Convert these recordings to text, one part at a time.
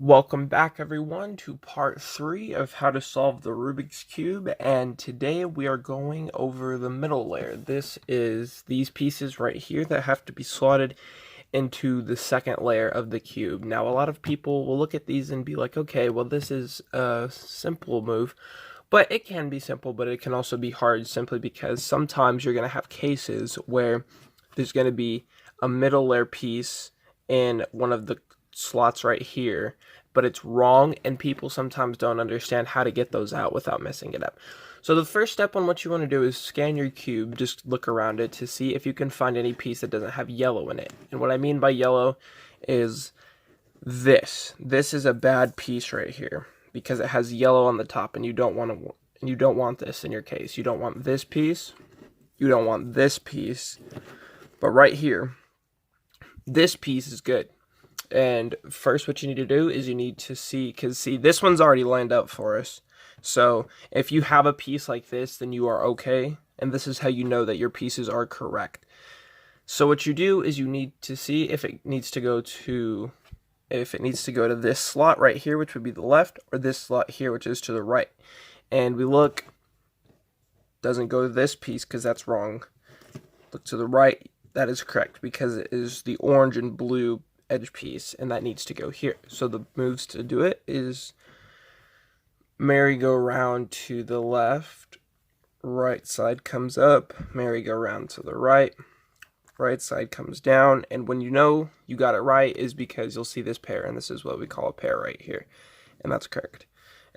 Welcome back everyone to part 3 of how to solve the Rubik's Cube, and today we are going over the middle layer. This is these pieces right here that have to be slotted into the second layer of the cube. Now a lot of people will look at these and be like, okay, well this is a simple move, but it can be simple, but it can also be hard simply because sometimes you're going to have cases where there's going to be a middle layer piece in one of the slots right here, but it's wrong, and people sometimes don't understand how to get those out without messing it up. So the first step on what you want to do is scan your cube, just look around it to see if you can find any piece that doesn't have yellow in it. And what I mean by yellow is this. This is a bad piece right here because it has yellow on the top, and you don't want this in your case. You don't want this piece. You don't want this piece. But right here, this piece is good. And first what you need to do is you need to see, because see, this one's already lined up for us. So if you have a piece like this, then you are okay. And this is how you know that your pieces are correct. So what you do is you need to see if it needs to go to this slot right here, which would be the left, or this slot here, which is to the right. And we look, doesn't go to this piece because that's wrong. Look to the right, that is correct because it is the orange and blue edge piece, and that needs to go here. So the moves to do it is merry-go-round to the left, right side comes up, merry-go-round to the right, right side comes down, and when you know you got it right is because you'll see this pair, and this is what we call a pair right here, and that's correct.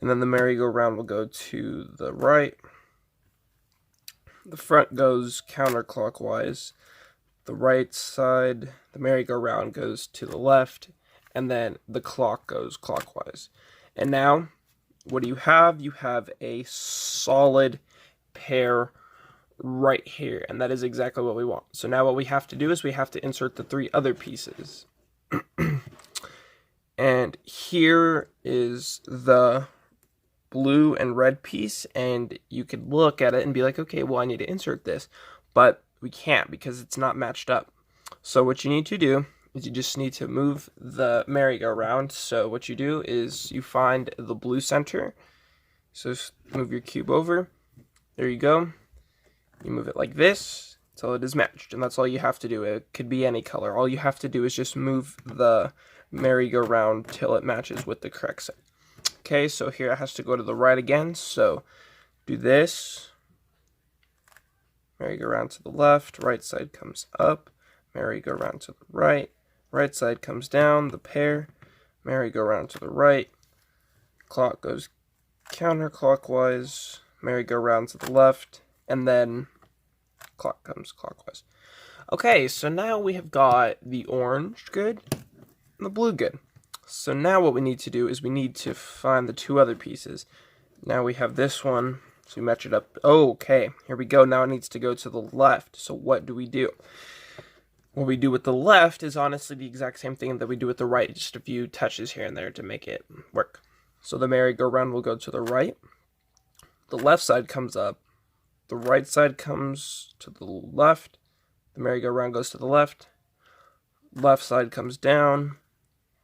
And then the merry-go-round will go to the right, the front goes counterclockwise, the right side, the merry-go-round goes to the left, and then the clock goes clockwise. And now, what do you have? You have a solid pair right here, and that is exactly what we want. So now what we have to do is we have to insert the 3 other pieces. And here is the blue and red piece, and you could look at it and be like, okay, well I need to insert this, but we can't because it's not matched up. So what you need to do is you just need to move the merry-go-round. So what you do is you find the blue center. So just move your cube over. There you go. You move it like this until it is matched, and that's all you have to do. It could be any color. All you have to do is just move the merry-go-round till it matches with the correct side. Okay, so here it has to go to the right again. So do this. Merry-go-round to the left, right side comes up, merry-go-round to the right, right side comes down, the pair, merry-go-round to the right, clock goes counterclockwise, merry-go-round to the left, and then clock comes clockwise. Okay, so now we have got the orange good and the blue good. So now what we need to do is we need to find the 2 other pieces. Now we have this one. So we match it up. Oh, okay, here we go. Now it needs to go to the left. So what do we do? What we do with the left is honestly the exact same thing that we do with the right, just a few touches here and there to make it work. So the merry-go-round will go to the right. The left side comes up. The right side comes to the left. The merry-go-round goes to the left. Left side comes down.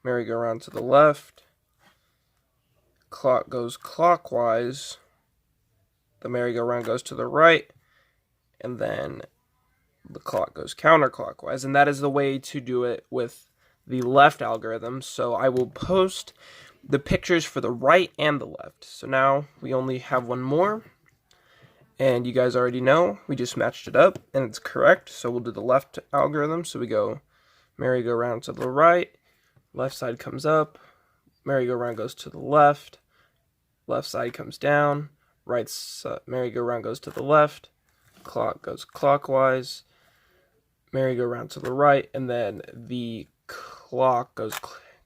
Merry-go-round to the left. Clock goes clockwise. The merry-go-round goes to the right, and then the clock goes counterclockwise. And that is the way to do it with the left algorithm. So I will post the pictures for the right and the left. So now we only have one more, and you guys already know we just matched it up, and it's correct. So we'll do the left algorithm. So we go merry-go-round to the right, left side comes up, merry-go-round goes to the left, left side comes down, right merry-go-round goes to the left, clock goes clockwise, merry-go-round to the right, and then the clock goes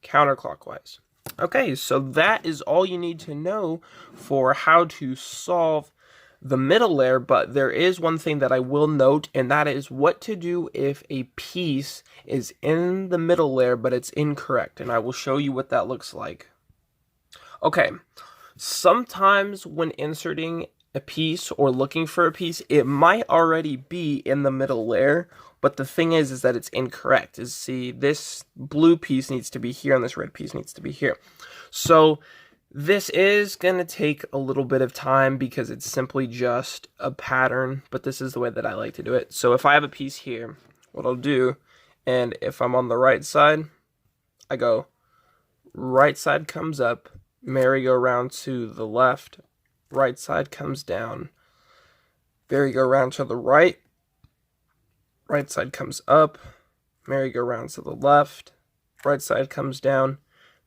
counterclockwise. Okay, so that is all you need to know for how to solve the middle layer, but there is one thing that I will note, and that is what to do if a piece is in the middle layer but it's incorrect, and I will show you what that looks like. Okay. Sometimes when inserting a piece or looking for a piece, it might already be in the middle layer, But the thing is that it's incorrect. See, this blue piece needs to be here, and this red piece needs to be here. So this is going to take a little bit of time because it's simply just a pattern, but this is the way that I like to do it. So if I have a piece here, what I'll do, and if I'm on the right side, I go right side comes up, merry-go-round to the left, right side comes down, merry-go-round to the right, right side comes up, merry-go-round to the left, right side comes down,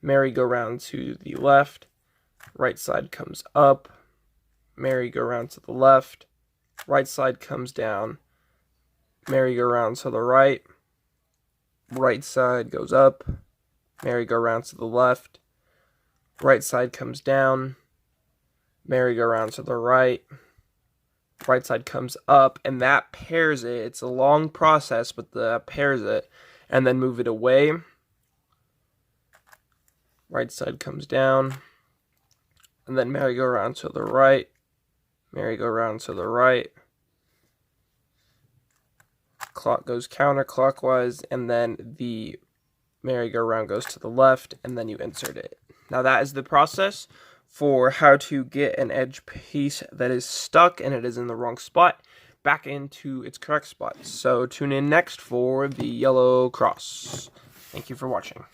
merry-go-round to the left, right side comes up, merry-go-round to the left, right side comes down, merry-go-round to the right, right side goes up, merry-go-round to the left, right side comes down, merry-go-round to the right, right side comes up, and that pairs it. It's a long process, but that pairs it, and then move it away. Right side comes down, and then merry-go-round to the right, merry-go-round to the right, clock goes counterclockwise, and then the merry-go-round goes to the left, and then you insert it. Now that is the process for how to get an edge piece that is stuck and it is in the wrong spot back into its correct spot. So tune in next for the yellow cross. Thank you for watching.